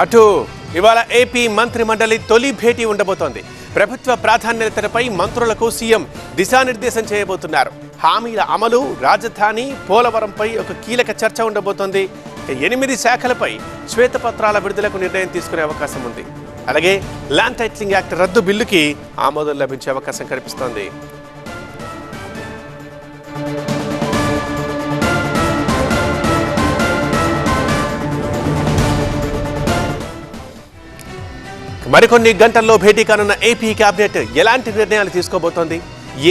అటు ఇవాళ ఏపీ మంత్రి మండలి తొలి భేటీ ఉండబోతోంది. ప్రభుత్వ ప్రాధాన్యతలపై మంత్రులకు సీఎం దిశానిర్దేశం చేయబోతున్నారు. హామీల అమలు, రాజధాని, పోలవరంపై ఒక కీలక చర్చ ఉండబోతోంది. 8 శాఖలపై శ్వేతపత్రాల విడుదలకు నిర్ణయం తీసుకునే అవకాశం ఉంది. అలాగే ల్యాండ్ టైటిలింగ్ యాక్ట్ రద్దు బిల్లుకి ఆమోదం లభించే అవకాశం కనిపిస్తోంది. మరికొన్ని గంటల్లో భేటీ కానున్న ఏపీ కేబినెట్ ఎలాంటి నిర్ణయాలు తీసుకోబోతోంది?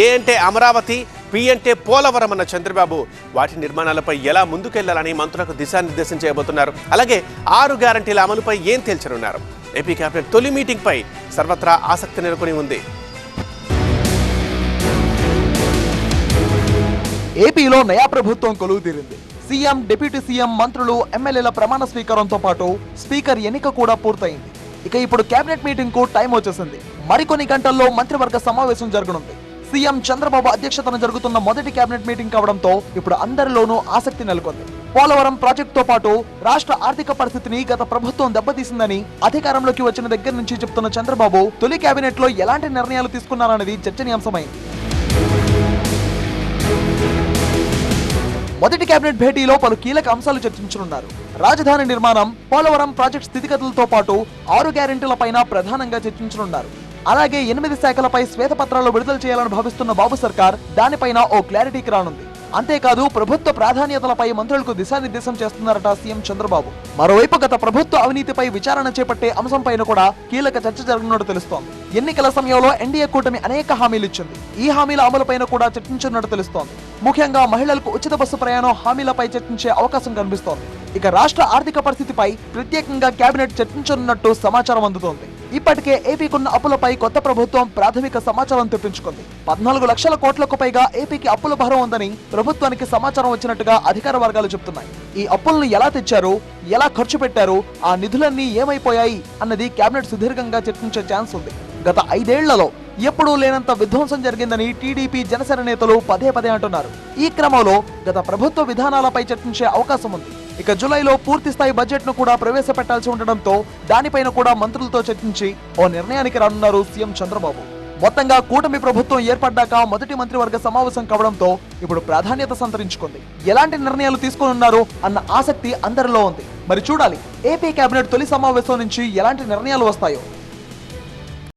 ఏ అంటే అమరావతి, పి అంటే పోలవరం అన్న చంద్రబాబు వాటి నిర్మాణాలపై ఎలా ముందుకెళ్లాలని మంత్రులకు దిశానిర్దేశం చేయబోతున్నారు. అలాగే 6 గ్యారంటీల అమలుపై ఏం తేల్చనున్నారు? ఏపీ కేబినెట్ తొలి మీటింగ్ పై సర్వత్రా ఆసక్తి నెలకొని ఉంది. ఏపీలో నయా ప్రభుత్వం కొలువు తీరింది. సీఎం, డిప్యూటీ సీఎం, మంత్రులు, ఎమ్మెల్యేల ప్రమాణ స్వీకారంతో పాటు స్పీకర్ ఎన్నిక కూడా పూర్తయింది. ఇక ఇప్పుడు కేబినెట్ మీటింగ్ కు టైం వచ్చేసింది. మరికొన్ని గంటల్లో మంత్రివర్గ సమావేశం జరగనుంది. సీఎం చంద్రబాబు అధ్యక్షతన జరుగుతున్న మొదటి కేబినెట్ మీటింగ్ కావడంతో ఇప్పుడు అందరిలోనూ ఆసక్తి నెలకొంది. పోలవరం ప్రాజెక్టుతో పాటు రాష్ట్ర ఆర్థిక పరిస్థితిని గత ప్రభుత్వం దెబ్బతీసిందని అధికారంలోకి వచ్చిన దగ్గర నుంచి చెప్తున్న చంద్రబాబు తొలి కేబినెట్ లో ఎలాంటి నిర్ణయాలు తీసుకున్నారనేది చర్చనీయాంశమైంది. మొదటి కేబినెట్ భేటీలో పలు కీలక అంశాలు చర్చించనున్నారు. రాజధాని నిర్మాణం, పోలవరం ప్రాజెక్ట్ స్థితిగతులతో పాటు 6 గ్యారెంటీలపైన ప్రధానంగా చర్చించనున్నారు. అలాగే 8 శాఖలపై శ్వేతపత్రాలు విడుదల చేయాలని భావిస్తున్న బాబు సర్కార్ దానిపైన ఓ క్లారిటీకి రానుంది. అంతేకాదు ప్రభుత్వ ప్రాధాన్యతలపై మంత్రులకు దిశానిర్దేశం చేస్తున్నారట సీఎం చంద్రబాబు. మరోవైపు గత ప్రభుత్వ అవినీతిపై విచారణ చేపట్టే అంశంపైన కూడా కీలక చర్చ జరగనున్నట్టు తెలుస్తోంది. ఎన్నికల సమయంలో ఎన్డీఏ కూటమి అనేక హామీలు ఇచ్చింది. ఈ హామీల అమలుపైన కూడా చర్చించనున్నట్టు తెలుస్తోంది. ముఖ్యంగా మహిళలకు ఉచిత బస్సు ప్రయాణం హామీలపై చర్చించే అవకాశం కనిపిస్తోంది. ఇక రాష్ట్ర ఆర్థిక పరిస్థితిపై ప్రత్యేకంగా కేబినెట్ చర్చించనున్నట్టు సమాచారం అందుతోంది. ఇప్పటికే ఏపీకున్న అప్పులపై కొత్త ప్రభుత్వం ప్రాథమిక సమాచారం తెప్పించుకుంది. 14 లక్షల కోట్లకు పైగా ఏపీకి అప్పుల భారం ఉందని ప్రభుత్వానికి సమాచారం వచ్చినట్టుగా అధికార వర్గాలు చెబుతున్నాయి. ఈ అప్పులను ఎలా తెచ్చారు, ఎలా ఖర్చు పెట్టారు, ఆ నిధులన్నీ ఏమైపోయాయి అన్నది కేబినెట్ సుదీర్ఘంగా చర్చించే ఛాన్స్ ఉంది. గత 5 ఏళ్లలో ఎప్పుడూ లేనంత విధ్వంసం జరిగిందని టీడీపీ, జనసేన నేతలు పదే అంటున్నారు. ఈ క్రమంలో గత ప్రభుత్వ విధానాలపై చర్చించే అవకాశం ఉంది. ఇక జూలైలో పూర్తి స్థాయి బడ్జెట్ ను కూడా ప్రవేశపెట్టాల్సి ఉండడంతో దానిపైన కూడా మంత్రులతో చర్చించి ఓ నిర్ణయానికి రానున్నారు సీఎం చంద్రబాబు. మొత్తంగా కూటమి ప్రభుత్వం ఏర్పడ్డాక మొదటి మంత్రివర్గ సమావేశం కావడంతో ఇప్పుడు ప్రాధాన్యత సంతరించుకుంది. ఎలాంటి నిర్ణయాలు తీసుకోనున్నారు అన్న ఆసక్తి అందరిలో ఉంది. మరి చూడాలి ఏపీ కేబినెట్ తొలి సమావేశం నుంచి ఎలాంటి నిర్ణయాలు వస్తాయో.